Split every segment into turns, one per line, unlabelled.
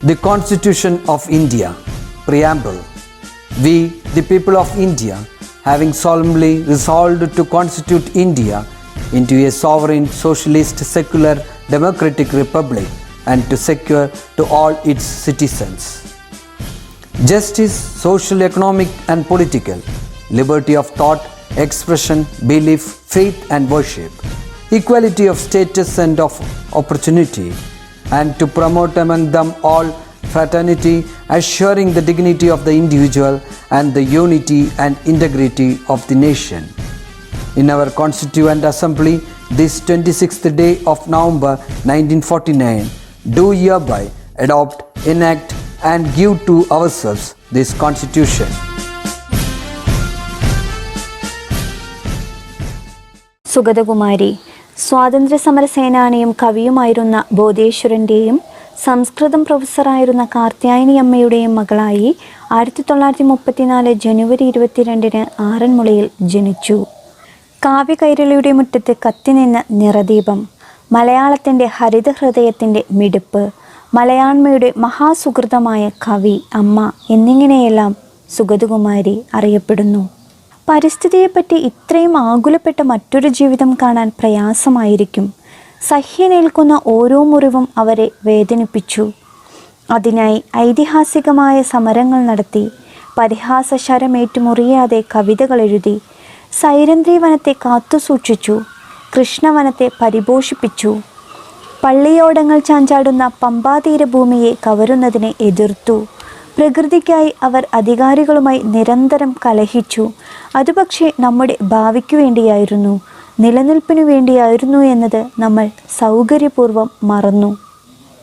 The Constitution of India. Preamble. We, the people of India, having solemnly resolved to constitute India into a sovereign, socialist, secular, democratic republic and to secure to all its citizens justice, social, economic and political, liberty of thought, expression, belief, faith and worship, equality of status and of opportunity, and to promote among them all fraternity, assuring the dignity of the individual and the unity and integrity of the nation. In our Constituent Assembly, this 26th day of November 1949, do hereby adopt, enact and give to ourselves this Constitution.
Sugathakumari സ്വാതന്ത്ര്യസമര സേനാനിയും കവിയുമായിരുന്ന ബോധേശ്വരൻ്റെയും സംസ്കൃതം പ്രൊഫസറായിരുന്ന കാർത്യായനി അമ്മയുടെയും മകളായി 1934 ജനുവരി 22 ആറന്മുളയിൽ ജനിച്ചു. കാവ്യകൈരളിയുടെ മുറ്റത്ത് കത്തിനിന്ന നിറദീപം, മലയാളത്തിൻ്റെ ഹരിതഹൃദയത്തിൻ്റെ മിടുപ്പ്, മലയാണ്മയുടെ മഹാസുഹൃതമായ കവി, അമ്മ എന്നിങ്ങനെയെല്ലാം സുഗതകുമാരി അറിയപ്പെടുന്നു. പരിസ്ഥിതിയെപ്പറ്റി ഇത്രയും ആകുലപ്പെട്ട മറ്റൊരു ജീവിതം കാണാൻ പ്രയാസമായിരിക്കും. സഹ്യനേൽക്കുന്ന ഓരോ മുറിവും അവരെ വേദനിപ്പിച്ചു. അതിനായി ഐതിഹാസികമായ സമരങ്ങൾ നടത്തി, പരിഹാസശരമേറ്റു മുറിയാതെ കവിതകൾ എഴുതി, സൈരന്ധ്രി വനത്തെ കാത്തുസൂക്ഷിച്ചു, കൃഷ്ണവനത്തെ പരിപോഷിപ്പിച്ചു, പള്ളിയോടങ്ങൾ ചാഞ്ചാടുന്ന പമ്പാതീരഭൂമിയെ കവരുന്നതിനെ എതിർത്തു. പ്രകൃതിക്കായി അവർ അധികാരികളുമായി നിരന്തരം കലഹിച്ചു. അതുപക്ഷേ നമ്മുടെ ഭാവിക്കു വേണ്ടിയായിരുന്നു, നിലനിൽപ്പിനു വേണ്ടിയായിരുന്നു എന്നത് നമ്മൾ സൗകര്യപൂർവ്വം മറന്നു.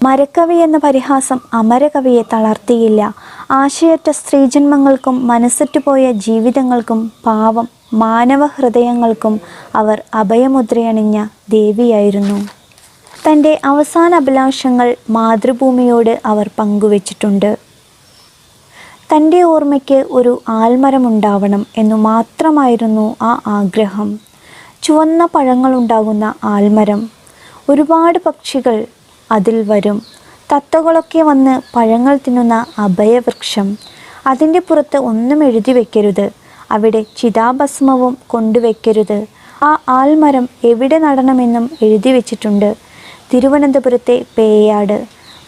മരക്കവി എന്ന പരിഹാസം അമരകവിയെ തളർത്തിയില്ല. ആശയറ്റ സ്ത്രീജന്മങ്ങൾക്കും മനസ്സറ്റുപോയ ജീവിതങ്ങൾക്കും പാവം മാനവ ഹൃദയങ്ങൾക്കും അവർ അഭയമുദ്രയണിഞ്ഞ ദേവിയായിരുന്നു. തൻ്റെ അവസാന അഭിലാഷങ്ങൾ മാതൃഭൂമിയോട് അവർ പങ്കുവച്ചിട്ടുണ്ട്. തൻ്റെ ഓർമ്മയ്ക്ക് ഒരു ആൽമരമുണ്ടാവണം എന്നു മാത്രമായിരുന്നു ആ ആഗ്രഹം. ചുവന്ന പഴങ്ങളുണ്ടാകുന്ന ആൽമരം. ഒരുപാട് പക്ഷികൾ അതിൽ വരും. തത്തകളൊക്കെ വന്ന് പഴങ്ങൾ തിന്നുന്ന അഭയവൃക്ഷം. അതിൻ്റെ പുറത്ത് ഒന്നും എഴുതി വയ്ക്കരുത്, അവിടെ ചിതാഭസ്മവും കൊണ്ടുവയ്ക്കരുത്. ആ ആൽമരം എവിടെ നടണമെന്നും എഴുതി വച്ചിട്ടുണ്ട്. തിരുവനന്തപുരത്തെ പേയാട്.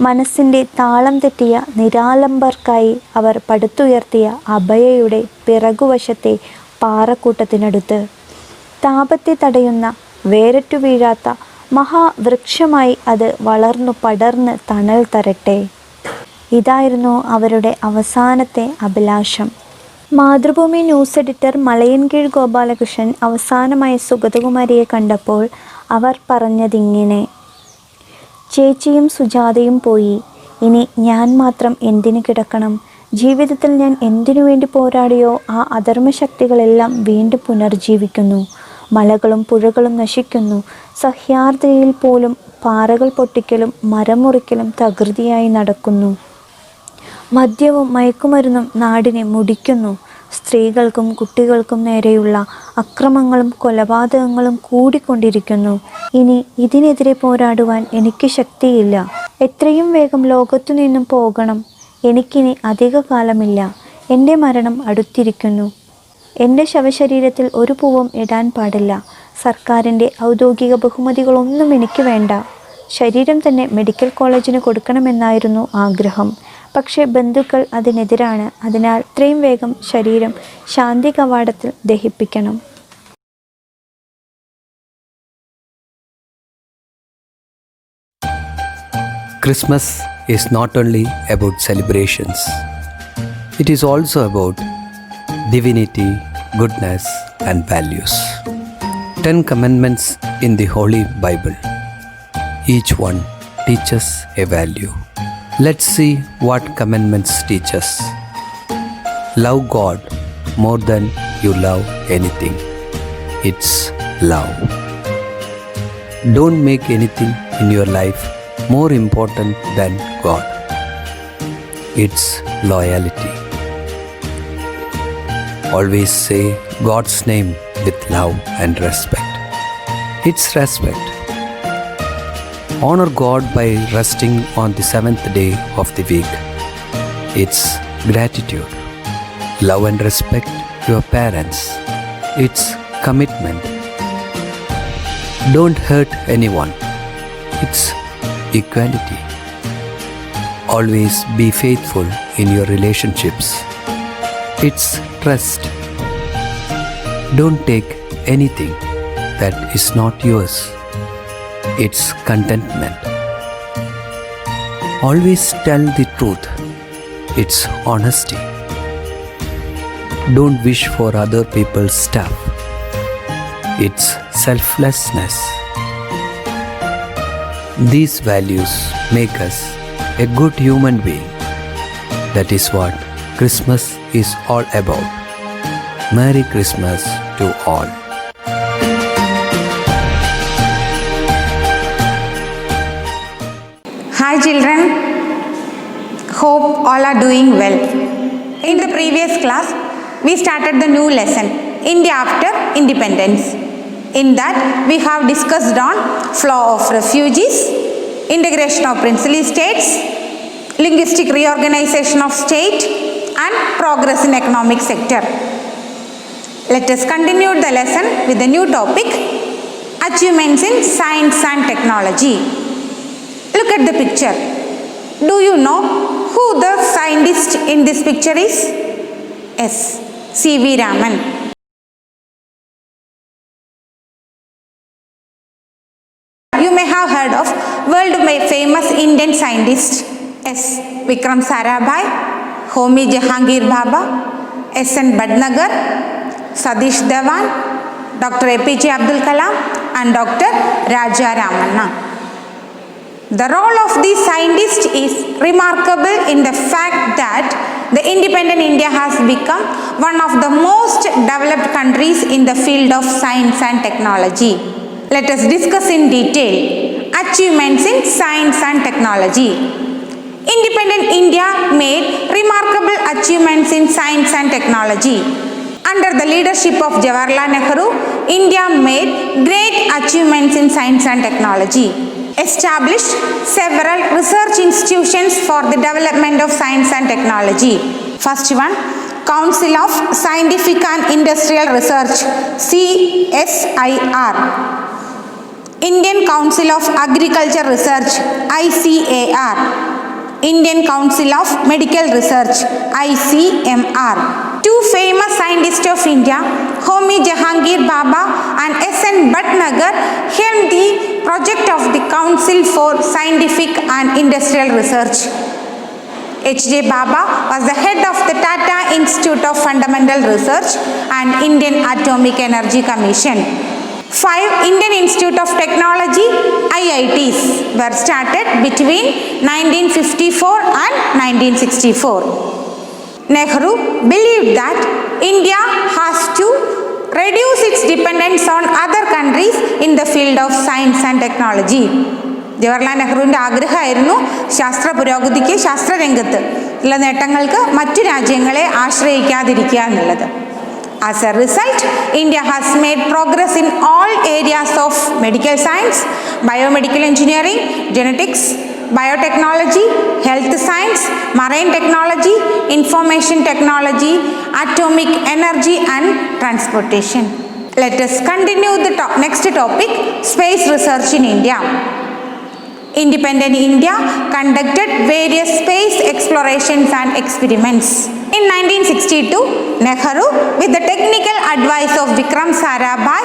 മനസ്സിൻ്റെ താളം തെറ്റിയ നിരാലംബർക്കായി അവർ പടുത്തുയർത്തിയ അഭയയുടെ പിറകുവശത്തെ പാറക്കൂട്ടത്തിനടുത്ത്. താപത്തെ തടയുന്ന, വേരറ്റു വീഴാത്ത മഹാവൃക്ഷമായി അത് വളർന്നു പടർന്ന് തണൽ തരട്ടെ. ഇതായിരുന്നു അവരുടെ അവസാനത്തെ അഭിലാഷം. മാതൃഭൂമി ന്യൂസ് എഡിറ്റർ മലയൻകീഴ് ഗോപാലകൃഷ്ണൻ അവസാനമായി സുഗതകുമാരിയെ കണ്ടപ്പോൾ അവർ പറഞ്ഞതിങ്ങനെ: ചേച്ചിയും സുജാതയും പോയി, ഇനി ഞാൻ മാത്രം എന്തിനു കിടക്കണം? ജീവിതത്തിൽ ഞാൻ എന്തിനു വേണ്ടി പോരാടിയോ ആ അധർമ്മശക്തികളെല്ലാം വീണ്ടും പുനർജീവിക്കുന്നു. മലകളും പുഴകളും നശിക്കുന്നു. സഹ്യാദ്രിയിൽ പോലും പാറകൾ പൊട്ടിക്കലും മരം മുറിക്കലും തകൃതിയായി നടക്കുന്നു. മദ്യവും മയക്കുമരുന്നും നാടിനെ മുടിക്കുന്നു. സ്ത്രീകൾക്കും കുട്ടികൾക്കും നേരെയുള്ള അക്രമങ്ങളും കൊലപാതകങ്ങളും കൂടിക്കൊണ്ടിരിക്കുന്നു. ഇനി ഇതിനെതിരെ പോരാടുവാൻ എനിക്ക് ശക്തിയില്ല. എത്രയും വേഗം ലോകത്തു നിന്നും പോകണം. എനിക്കിനി അധിക കാലമില്ല. എൻ്റെ മരണം അടുത്തിരിക്കുന്നു. എൻ്റെ ശവശരീരത്തിൽ ഒരു പൂവും ഇടാൻ പാടില്ല. സർക്കാരിൻ്റെ ഔദ്യോഗിക ബഹുമതികളൊന്നും എനിക്ക് വേണ്ട. ശരീരം തന്നെ മെഡിക്കൽ കോളേജിന് കൊടുക്കണമെന്നായിരുന്നു ആഗ്രഹം. പക്ഷേ ബന്ധുക്കൾ അതിനെതിരാണ്. അതിനാൽ ഇത്രയും വേഗം ശരീരം ശാന്തി കവാടത്തിൽ ദഹിപ്പിക്കണം.
Christmas is not only about celebrations. It is also about divinity, goodness and values. 10 commandments in the Holy Bible. Each one teaches a value. Let's see what commandments teach us. Love God more than you love anything. It's love. Don't make anything in your life more important than God. It's loyalty. Always say God's name with love and respect. It's respect. Honor God by resting on the seventh day of the week. It's gratitude. Love and respect your parents. It's commitment. Don't hurt anyone. It's equality. Always be faithful in your relationships. It's trust. Don't take anything that is not yours. It's contentment. Always tell the truth. It's honesty. Don't wish for other people's stuff. It's selflessness. These values make us a good human being. That is what Christmas is all about. Merry Christmas to all.
Hi children, hope all are doing well. In the previous class, we started the new lesson, India after independence. In that, we have discussed on flow of refugees, integration of princely states, linguistic reorganization of state, and progress in economic sector. Let us continue the lesson with the new topic, achievements in science and technology. Look at the picture. Do you know who the scientist in this picture is? Yes, C.V. Raman. You may have heard of world famous Indian scientist S. Vikram Sarabhai, Homi Jahangir Bhabha, S.N. Bhatnagar, Satish Dhawan, Dr. A.P.J. Abdul Kalam, and Dr. Raja Ramanna. The role of these scientists is remarkable in the fact that the independent India has become one of the most developed countries in the field of science and technology. Let us discuss in detail achievements in science and technology. Independent India made remarkable achievements in science and technology. Under the leadership of Jawaharlal Nehru, India made great achievements in science and technology. Established several research institutions for the development of science and technology. First one, Council of Scientific and Industrial Research, CSIR. Indian Council of Agriculture Research, ICAR. Indian Council of Medical Research, ICMR. Two famous scientists of India, Homi Jahangir Bhabha and S.N. Bhatnagar, helmed the project of the Council for Scientific and Industrial Research. H.J. Bhabha was the head of the Tata Institute of Fundamental Research and Indian Atomic Energy Commission. 5 Indian Institute of Technology, IITs, were started between 1954 and 1964. Nehru believed that India has to reduce its dependence on other countries in the field of science and technology. Jawaharlal നെഹ്റുവിൻ്റെ ആഗ്രഹമായിരുന്നു ശാസ്ത്ര പുരോഗതിക്ക് ശാസ്ത്രരംഗത്ത് ഉള്ള നേട്ടങ്ങൾക്ക് മറ്റു രാജ്യങ്ങളെ ആശ്രയിക്കാതിരിക്കുക എന്നുള്ളത്. As a result, India has made progress in all areas of medical science, biomedical engineering, genetics, biotechnology, health science, marine technology, information technology, atomic energy and transportation. Let us continue the next topic, space research in India. Independent India conducted various space explorations and experiments. In 1962, Nehru, with the technical advice of Vikram Sarabhai,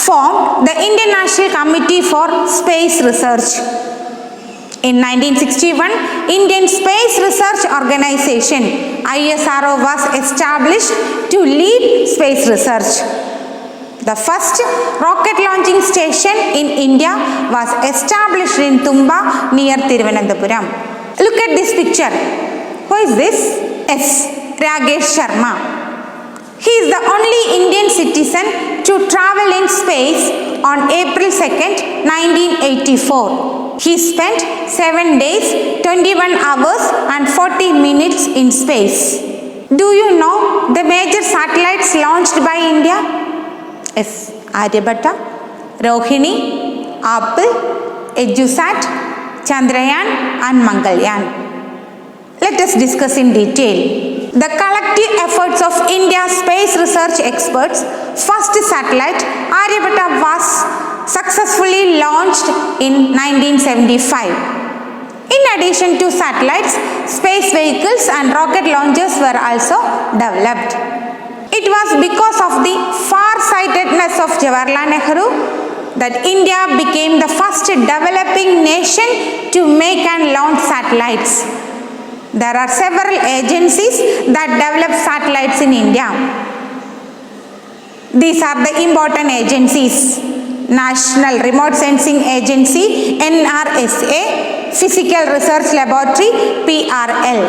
formed the Indian National Committee for Space Research. In 1961, Indian Space Research Organization, ISRO, was established to lead space research. The first rocket launching station in India was established in Tumba near Thiruvananthapuram. Look at this picture. Who is this? S. Rakesh Sharma. He is the only Indian citizen to travel in space on April 2nd, 1984. He spent 7 days, 21 hours and 40 minutes in space. Do you know the major satellites launched by India? Yes, Aryabhatta, Rohini, Apple, EduSat, Chandrayaan and Mangalyaan. Let us discuss in detail. The collective efforts of India's space research experts, first satellite Aryabhatta was successfully launched in 1975. In addition to satellites, space vehicles and rocket launchers were also developed. It was because of the far-sightedness of Jawaharlal Nehru that India became the first developing nation to make and launch satellites. There are several agencies that develop satellites in India. These are the important agencies: National Remote Sensing Agency, NRSA, Physical Research Laboratory, PRL.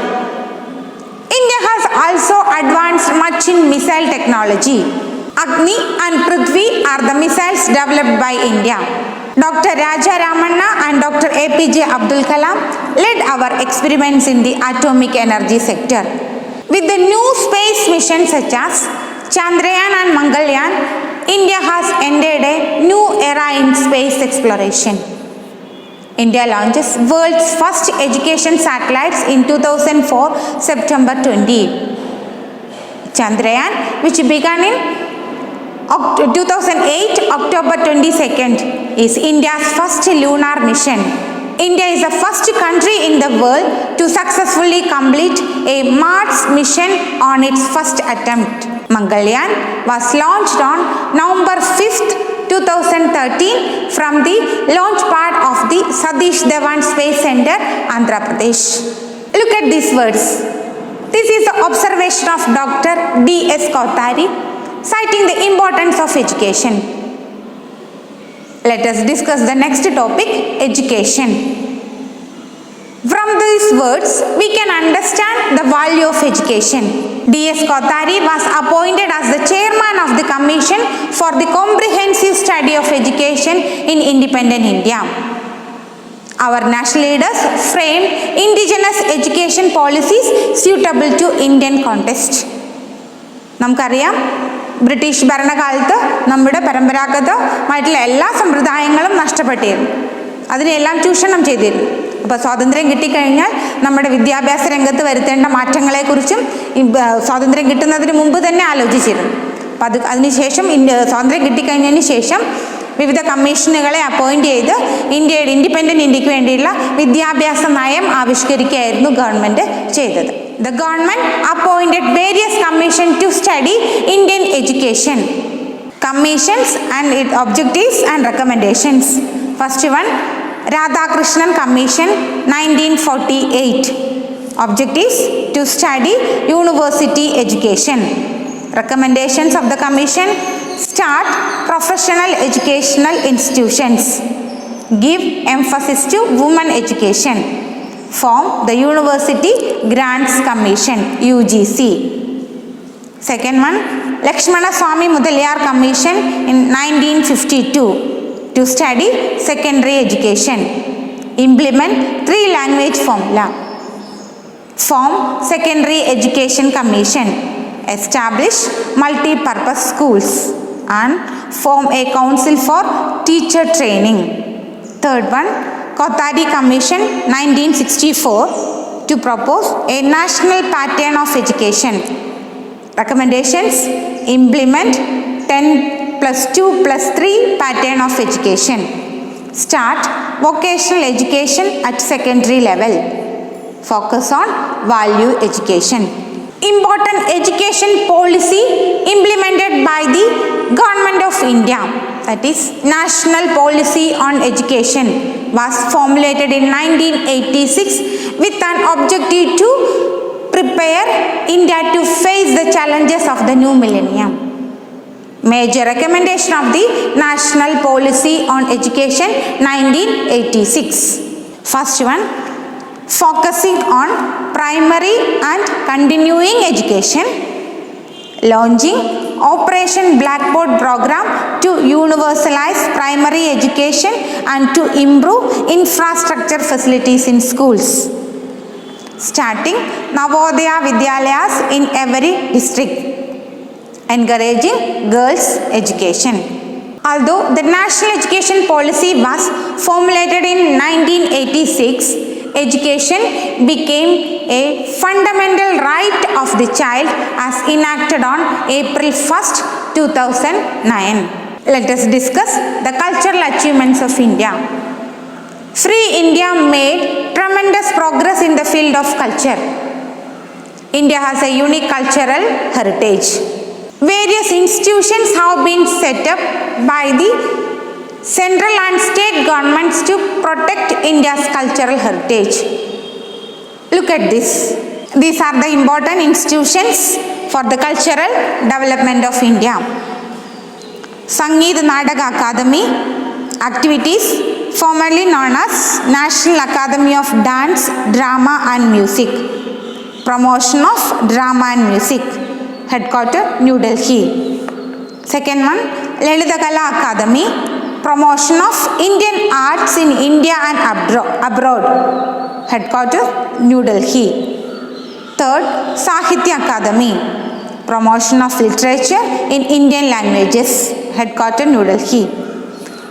India has also advanced much in missile technology. Agni and Prithvi are the missiles developed by India. Dr. Raja Ramanna and Dr. APJ Abdul Kalam led our experiments in the atomic energy sector. With the new space missions such as Chandrayaan and Mangalyaan, India has entered a new era in space exploration. India launches world's first education satellites in 2004 September 20. Chandrayaan, which began in 2008 October 22nd, is India's first lunar mission. India is the first country in the world to successfully complete a Mars mission on its first attempt. Mangalyaan was launched on November 5th, 2013 from the launch pad of the Satish Dhawan Space Center, Andhra Pradesh. Look at these words. This is the observation of Dr. D.S. Kothari, citing the importance of education. Let us discuss the next topic, education. From these words, we can understand the value of education. D.S. Kothari was appointed as the chairman of the Commission for the Comprehensive Study of Education in Independent India. Our national leaders framed indigenous education policies suitable to Indian context. നമുക്കറിയാം, British ഭരണകാലത്ത് നമ്മുടെ പരമ്പരാഗതമായിട്ടുള്ള എല്ലാ സമ്പ്രദായങ്ങളും നഷ്ടപ്പെട്ടിരുന്നു. അതിനെല്ലാം ചൂഷണം ചെയ്തിരുന്നു. അപ്പോൾ സ്വാതന്ത്ര്യം കിട്ടിക്കഴിഞ്ഞാൽ നമ്മുടെ വിദ്യാഭ്യാസ രംഗത്ത് വരുത്തേണ്ട മാറ്റങ്ങളെക്കുറിച്ചും സ്വാതന്ത്ര്യം കിട്ടുന്നതിന് മുമ്പ് തന്നെ ആലോചിച്ചിരുന്നു. അപ്പം അതിനുശേഷം സ്വാതന്ത്ര്യം കിട്ടിക്കഴിഞ്ഞതിന് ശേഷം വിവിധ കമ്മീഷനുകളെ അപ്പോയിൻറ്റ് ചെയ്ത് ഇൻഡിപെൻഡൻറ്റ് ഇന്ത്യക്ക് വേണ്ടിയുള്ള വിദ്യാഭ്യാസ നയം ആവിഷ്കരിക്കുകയായിരുന്നു ഗവൺമെൻറ് ചെയ്തത്. The government appointed various commissions to study Indian education. Commissions and its objectives and recommendations. First one, Radhakrishnan Commission, 1948. Objectives: to study university education. Recommendations of the commission: start professional educational institutions. Give emphasis to women education. Form the University Grants Commission, UGC. Second one, Lakshmana Swamy Mudaliar Commission in 1952 to study secondary education. Implement 3-language formula. Form Secondary Education Commission. Establish multi-purpose schools and form a council for teacher training. Third one, Kothari Commission, 1964 to propose a national pattern of education. Recommendations: implement 10+2+3 pattern of education. Start vocational education at secondary level. Focus on value education. Important education policy implemented by the Government of India, that is National Policy on Education, was formulated in 1986 with an objective to prepare India to face the challenges of the new millennium. Major recommendation of the National Policy on Education, 1986. First one, focusing on primary and continuing education, launching Operation Blackboard program to universalize primary education and to improve infrastructure facilities in schools, starting Navodaya Vidyalayas in every district, encouraging girls' education. Although the national education policy was formulated in 1986, education became a fundamental right of the child as enacted on April 1st, 2009. Let us discuss the cultural achievements of India. Free India made tremendous progress in the field of culture. India has a unique cultural heritage. Various institutions have been set up by the central and state governments to protect India's cultural heritage. Look at this. These are the important institutions for the cultural development of India. Sangeet Nadaga Academy, activities formerly known as National Academy of Dance, Drama and Music. Promotion of drama and music. Headquarter New Delhi. Second one, Lalita Kala Academy. Promotion of Indian arts in India and abroad. Headquarter New Delhi. Third, Sahitya Academy. Promotion of literature in Indian languages. Headquarter New Delhi.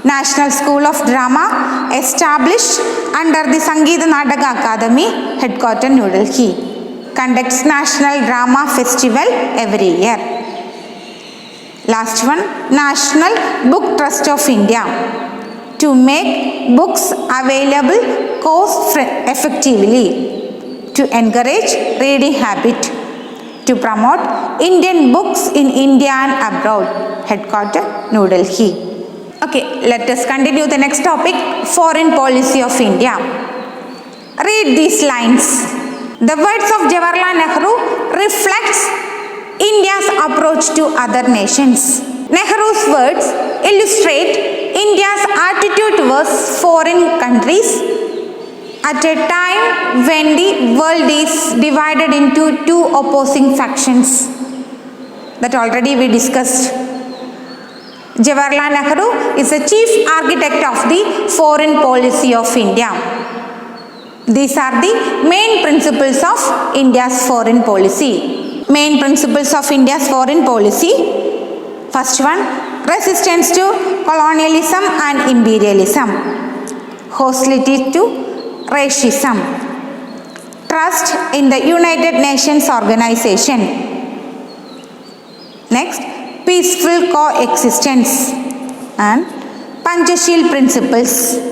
National School of Drama established under the Sangeet Nadaga Academy. Headquarter New Delhi. Conducts National Drama Festival every year. Last one, National Book Trust of India, to make books available cost effectively, to encourage reading habit, to promote Indian books in India and abroad. Headquarter New Delhi. Okay, let us continue the next topic, foreign policy of India. Read these lines. The words of Jawaharlal Nehru reflects India's approach to other nations. Nehru's words illustrate India's attitude towards foreign countries at a time when the world is divided into two opposing factions. That already we discussed. Jawaharlal Nehru is the chief architect of the foreign policy of India. These are the main principles of India's foreign policy. Main principles of India's foreign policy. First one, resistance to colonialism and imperialism. Hostility to racism. Trust in the United Nations Organization. Next, peaceful coexistence and Panchashil principles.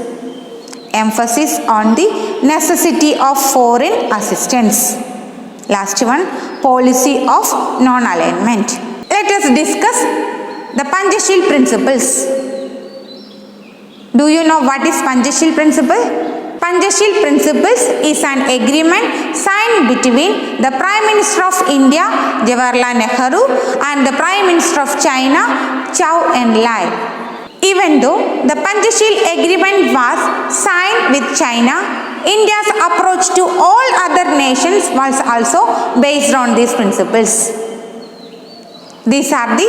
Emphasis on the necessity of foreign assistance. Last one, policy of non-alignment. Let us discuss the Panchashil principles. Do you know what is Panchashil principle? Panchashil principles is an agreement signed between the Prime Minister of India, Jawaharlal Nehru, and the Prime Minister of China, Zhou Enlai. Even though the Panchashil agreement was signed with China, India's approach to all other nations was also based on these principles. These are the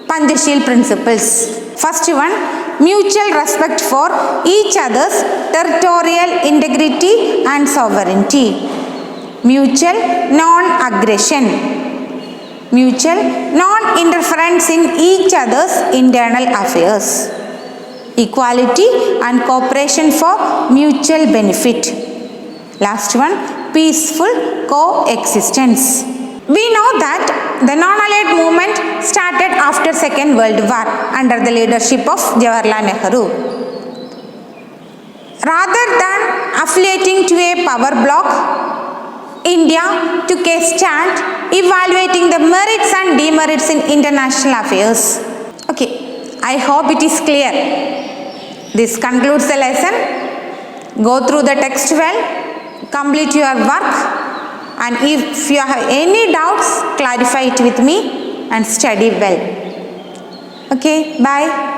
Panchashil principles. First one, mutual respect for each other's territorial integrity and sovereignty. Mutual non-aggression. Mutual non-interference in each other's internal affairs. Equality and cooperation for mutual benefit. Last one, peaceful coexistence. We know that the non-aligned movement started after Second World War under the leadership of Jawaharlal Nehru. Rather than affiliating to a power bloc, India took a stand evaluating the merits and demerits in international affairs. Okay, I hope it is clear. This concludes the lesson. Go through the text well, complete your work, and if you have any doubts, clarify it with me and study well. Okay, bye.